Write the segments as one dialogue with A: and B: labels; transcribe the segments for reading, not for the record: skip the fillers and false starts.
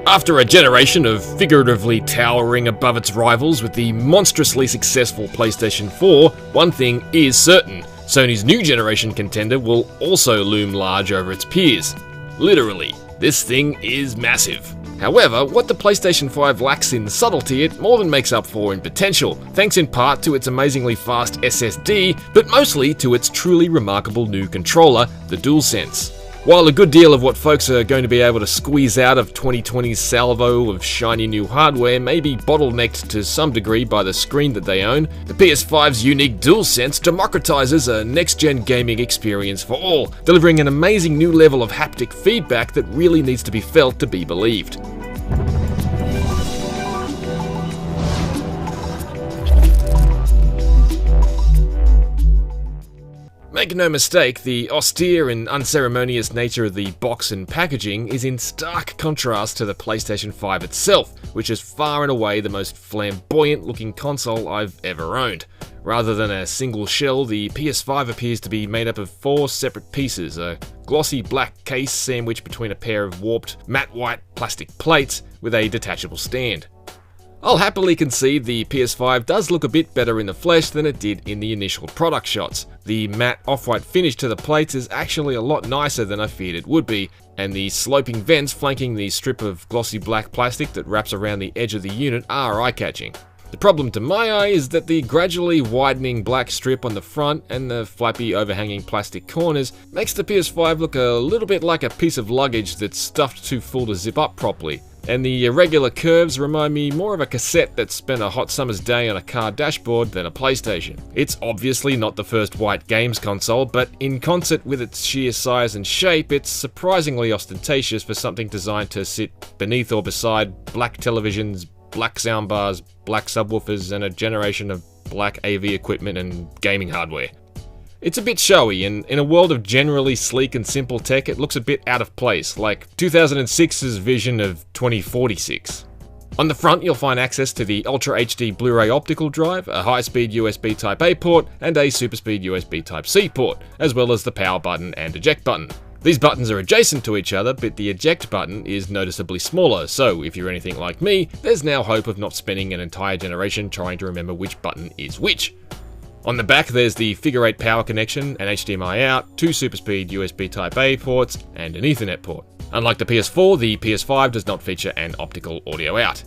A: After a generation of figuratively towering above its rivals with the monstrously successful PlayStation 4, one thing is certain: Sony's new generation contender will also loom large over its peers. Literally, this thing is massive. However, what the PlayStation 5 lacks in subtlety, it more than makes up for in potential, thanks in part to its amazingly fast SSD, but mostly to its truly remarkable new controller, the DualSense. While a good deal of what folks are going to be able to squeeze out of 2020's salvo of shiny new hardware may be bottlenecked to some degree by the screen that they own, the PS5's unique DualSense democratizes a next-gen gaming experience for all, delivering an amazing new level of haptic feedback that really needs to be felt to be believed. Make no mistake, the austere and unceremonious nature of the box and packaging is in stark contrast to the PlayStation 5 itself, which is far and away the most flamboyant looking console I've ever owned. Rather than a single shell, the PS5 appears to be made up of 4 separate pieces: a glossy black case sandwiched between a pair of warped matte white plastic plates with a detachable stand. I'll happily concede the PS5 does look a bit better in the flesh than it did in the initial product shots. The matte off-white finish to the plates is actually a lot nicer than I feared it would be, and the sloping vents flanking the strip of glossy black plastic that wraps around the edge of the unit are eye-catching. The problem to my eye is that the gradually widening black strip on the front and the flappy overhanging plastic corners makes the PS5 look a little bit like a piece of luggage that's stuffed too full to zip up properly. And the irregular curves remind me more of a cassette that spent a hot summer's day on a car dashboard than a PlayStation. It's obviously not the first white games console, but in concert with its sheer size and shape, it's surprisingly ostentatious for something designed to sit beneath or beside black televisions, black soundbars, black subwoofers, and a generation of black AV equipment and gaming hardware. It's a bit showy, and in a world of generally sleek and simple tech, it looks a bit out of place, like 2006's vision of 2046. On the front, you'll find access to the Ultra HD Blu-ray optical drive, a high-speed USB Type-A port, and a super-speed USB Type-C port, as well as the power button and eject button. These buttons are adjacent to each other, but the eject button is noticeably smaller, so if you're anything like me, there's now hope of not spending an entire generation trying to remember which button is which. On the back, there's the figure 8 power connection, an HDMI out, 2 super-speed USB Type-A ports, and an Ethernet port. Unlike the PS4, the PS5 does not feature an optical audio out.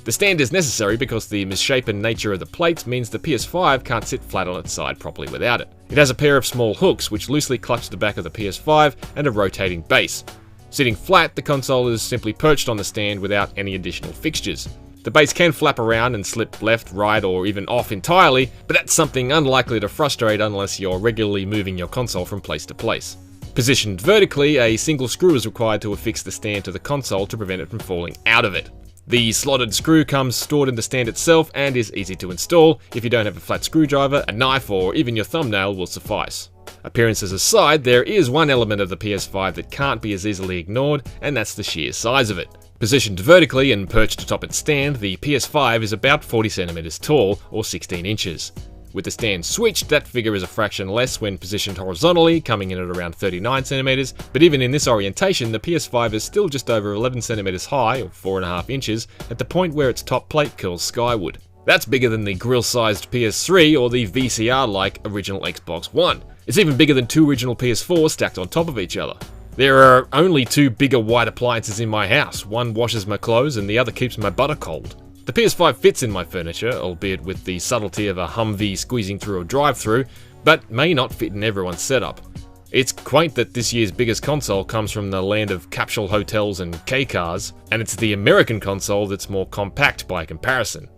A: The stand is necessary because the misshapen nature of the plates means the PS5 can't sit flat on its side properly without it. It has a pair of small hooks which loosely clutch the back of the PS5 and a rotating base. Sitting flat, the console is simply perched on the stand without any additional fixtures. The base can flap around and slip left, right, or even off entirely, but that's something unlikely to frustrate unless you're regularly moving your console from place to place. Positioned vertically, a single screw is required to affix the stand to the console to prevent it from falling out of it. The slotted screw comes stored in the stand itself and is easy to install. If you don't have a flat screwdriver, a knife, or even your thumbnail will suffice. Appearances aside, there is one element of the PS5 that can't be as easily ignored, and that's the sheer size of it. Positioned vertically and perched atop its stand, the PS5 is about 40 cm tall, or 16 inches. With the stand switched, that figure is a fraction less when positioned horizontally, coming in at around 39 cm, but even in this orientation, the PS5 is still just over 11 cm high, or 4.5 inches, at the point where its top plate curls skyward. That's bigger than the grill-sized PS3 or the VCR-like original Xbox One. It's even bigger than 2 original PS4s stacked on top of each other. There are only 2 bigger white appliances in my house. One washes my clothes and the other keeps my butter cold. The PS5 fits in my furniture, albeit with the subtlety of a Humvee squeezing through a drive-thru, but may not fit in everyone's setup. It's quaint that this year's biggest console comes from the land of capsule hotels and K-cars, and it's the American console that's more compact by comparison.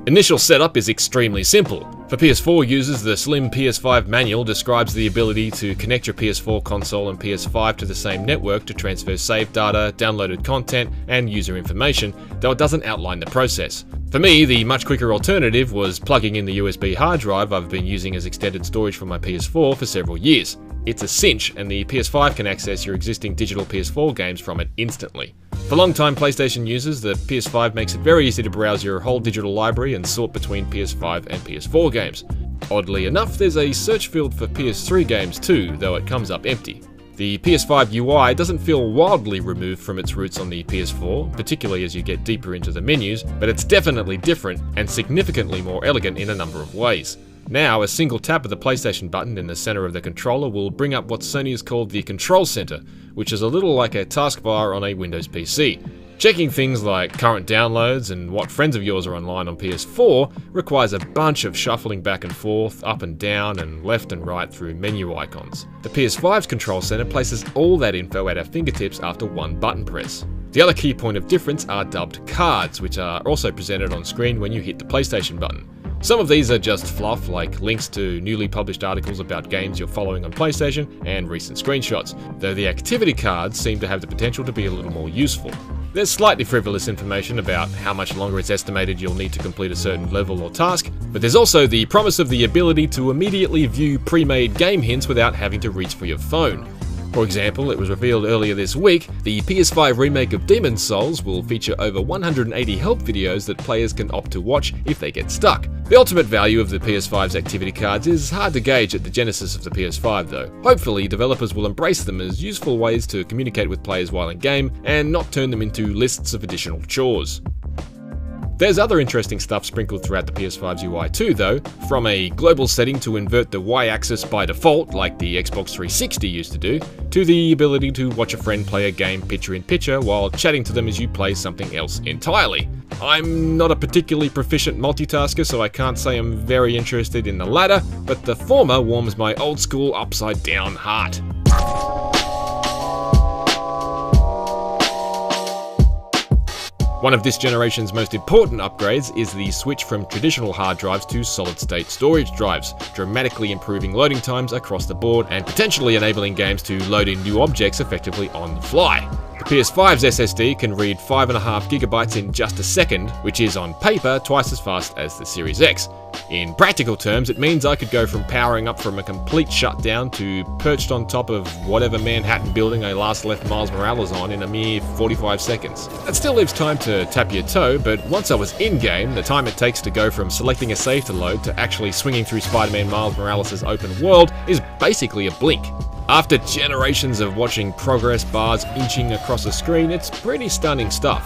A: Initial setup is extremely simple. For PS4 users, the slim PS5 manual describes the ability to connect your PS4 console and PS5 to the same network to transfer saved data, downloaded content, and user information, though it doesn't outline the process. For me, the much quicker alternative was plugging in the USB hard drive I've been using as extended storage for my PS4 for several years. it's a cinch, and the PS5 can access your existing digital PS4 games from it instantly. For long-time PlayStation users, the PS5 makes it very easy to browse your whole digital library and sort between PS5 and PS4 games. Oddly enough, there's a search field for PS3 games too, though it comes up empty. The PS5 UI doesn't feel wildly removed from its roots on the PS4, particularly as you get deeper into the menus, but it's definitely different and significantly more elegant in a number of ways. Now, a single tap of the PlayStation button in the center of the controller will bring up what Sony has called the Control Center, which is a little like a taskbar on a Windows PC. Checking things like current downloads and what friends of yours are online on PS4 requires a bunch of shuffling back and forth, up and down, and left and right through menu icons. The PS5's Control Center places all that info at our fingertips after one button press. The other key point of difference are dubbed cards, which are also presented on screen when you hit the PlayStation button. Some of these are just fluff, like links to newly published articles about games you're following on PlayStation and recent screenshots, though the activity cards seem to have the potential to be a little more useful. There's slightly frivolous information about how much longer it's estimated you'll need to complete a certain level or task, but there's also the promise of the ability to immediately view pre-made game hints without having to reach for your phone. For example, it was revealed earlier this week, the PS5 remake of Demon's Souls will feature over 180 help videos that players can opt to watch if they get stuck. The ultimate value of the PS5's activity cards is hard to gauge at the genesis of the PS5 though. Hopefully, developers will embrace them as useful ways to communicate with players while in game and not turn them into lists of additional chores. There's other interesting stuff sprinkled throughout the PS5's UI too though, from a global setting to invert the Y-axis by default like the Xbox 360 used to do, to the ability to watch a friend play a game picture-in-picture while chatting to them as you play something else entirely. I'm not a particularly proficient multitasker, so I can't say I'm very interested in the latter, but the former warms my old school upside down heart. One of this generation's most important upgrades is the switch from traditional hard drives to solid-state storage drives, dramatically improving loading times across the board and potentially enabling games to load in new objects effectively on the fly. The PS5's SSD can read 5.5 GB in just a second, which is on paper twice as fast as the Series X. In practical terms, it means I could go from powering up from a complete shutdown to perched on top of whatever Manhattan building I last left Miles Morales on in a mere 45 seconds. That still leaves time to tap your toe, but once I was in-game, the time it takes to go from selecting a save to load to actually swinging through Spider-Man Miles Morales' open world is basically a blink. After generations of watching progress bars inching across a screen, it's pretty stunning stuff.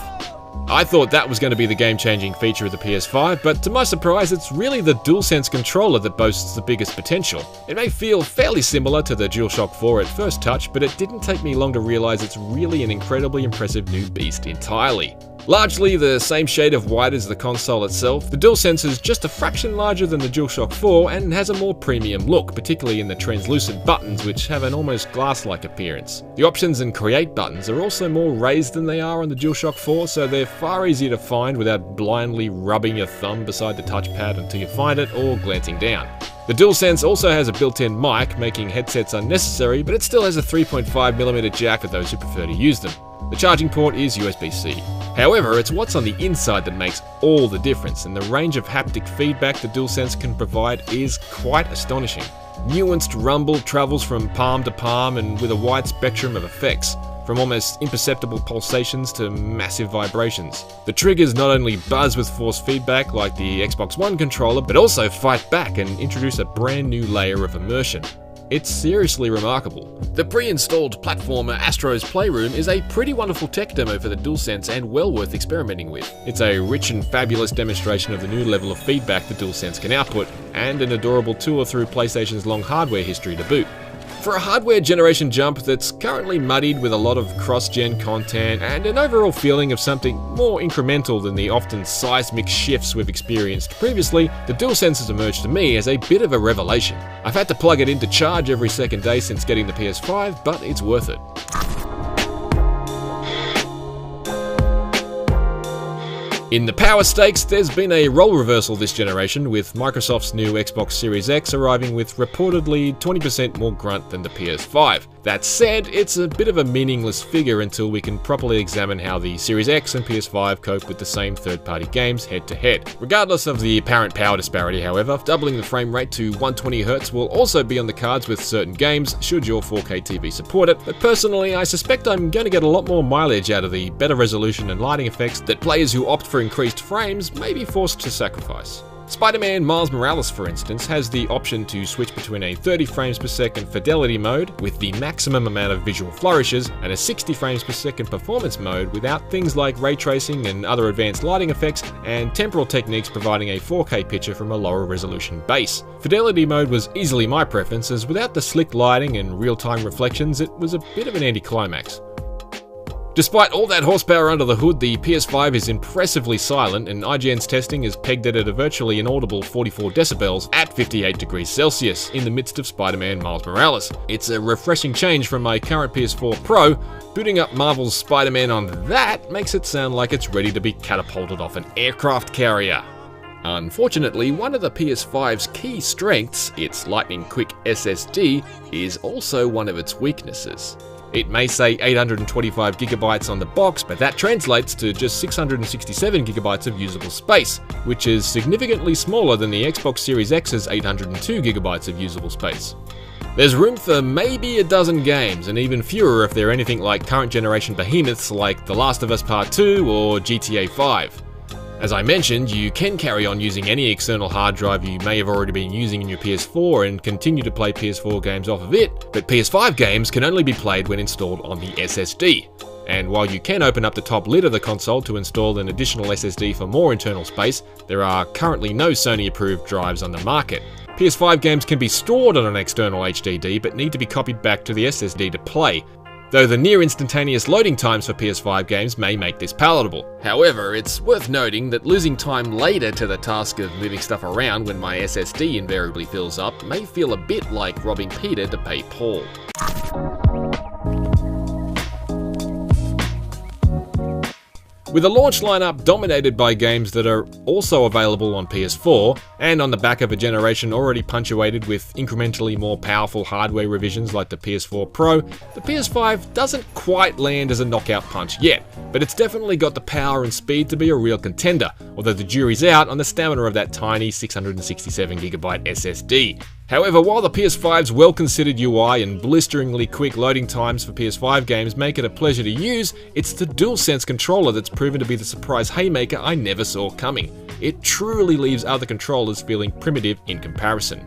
A: I thought that was going to be the game-changing feature of the PS5, but to my surprise, it's really the DualSense controller that boasts the biggest potential. It may feel fairly similar to the DualShock 4 at first touch, but it didn't take me long to realize it's really an incredibly impressive new beast entirely. Largely the same shade of white as the console itself, the DualSense is just a fraction larger than the DualShock 4 and has a more premium look, particularly in the translucent buttons which have an almost glass-like appearance. The options and create buttons are also more raised than they are on the DualShock 4, so they're far easier to find without blindly rubbing your thumb beside the touchpad until you find it or glancing down. The DualSense also has a built-in mic, making headsets unnecessary, but it still has a 3.5mm jack for those who prefer to use them. The charging port is USB-C. However, it's what's on the inside that makes all the difference, and the range of haptic feedback the DualSense can provide is quite astonishing. Nuanced rumble travels from palm to palm and with a wide spectrum of effects, from almost imperceptible pulsations to massive vibrations. The triggers not only buzz with force feedback like the Xbox One controller, but also fight back and introduce a brand new layer of immersion. It's seriously remarkable. The pre-installed platformer Astro's Playroom is a pretty wonderful tech demo for the DualSense and well worth experimenting with. It's a rich and fabulous demonstration of the new level of feedback the DualSense can output, and an adorable tour through PlayStation's long hardware history to boot. For a hardware generation jump that's currently muddied with a lot of cross-gen content and an overall feeling of something more incremental than the often seismic shifts we've experienced previously, the DualSense has emerged to me as a bit of a revelation. I've had to plug it in to charge every second day since getting the PS5, but it's worth it. In the power stakes, there's been a role reversal this generation, with Microsoft's new Xbox Series X arriving with reportedly 20% more grunt than the PS5. That said, it's a bit of a meaningless figure until we can properly examine how the Series X and PS5 cope with the same third-party games head-to-head. Regardless of the apparent power disparity, however, doubling the frame rate to 120Hz will also be on the cards with certain games, should your 4K TV support it, but personally I suspect I'm going to get a lot more mileage out of the better resolution and lighting effects that players who opt for increased frames may be forced to sacrifice. Spider-Man Miles Morales, for instance, has the option to switch between a 30 frames per second fidelity mode with the maximum amount of visual flourishes and a 60 frames per second performance mode without things like ray tracing and other advanced lighting effects and temporal techniques providing a 4K picture from a lower resolution base. Fidelity mode was easily my preference, as without the slick lighting and real-time reflections it was a bit of an anticlimax. Despite all that horsepower under the hood, the PS5 is impressively silent, and IGN's testing is pegged it at a virtually inaudible 44 decibels at 58 degrees Celsius in the midst of Spider-Man Miles Morales. It's a refreshing change from my current PS4 Pro. Booting up Marvel's Spider-Man on that makes it sound like it's ready to be catapulted off an aircraft carrier. Unfortunately, one of the PS5's key strengths, its lightning-quick SSD, is also one of its weaknesses. It may say 825GB on the box, but that translates to just 667GB of usable space, which is significantly smaller than the Xbox Series X's 802GB of usable space. There's room for maybe a dozen games, and even fewer if they're anything like current generation behemoths like The Last of Us Part 2 or GTA 5. As I mentioned, you can carry on using any external hard drive you may have already been using in your PS4 and continue to play PS4 games off of it, but PS5 games can only be played when installed on the SSD. And while you can open up the top lid of the console to install an additional SSD for more internal space, there are currently no Sony-approved drives on the market. PS5 games can be stored on an external HDD but need to be copied back to the SSD to play, though the near-instantaneous loading times for PS5 games may make this palatable. However, it's worth noting that losing time later to the task of moving stuff around when my SSD invariably fills up may feel a bit like robbing Peter to pay Paul. With a launch lineup dominated by games that are also available on PS4, and on the back of a generation already punctuated with incrementally more powerful hardware revisions like the PS4 Pro, the PS5 doesn't quite land as a knockout punch yet, but it's definitely got the power and speed to be a real contender, although the jury's out on the stamina of that tiny 667GB SSD. However, while the PS5's well-considered UI and blisteringly quick loading times for PS5 games make it a pleasure to use, it's the DualSense controller that's proven to be the surprise haymaker I never saw coming. It truly leaves other controllers feeling primitive in comparison.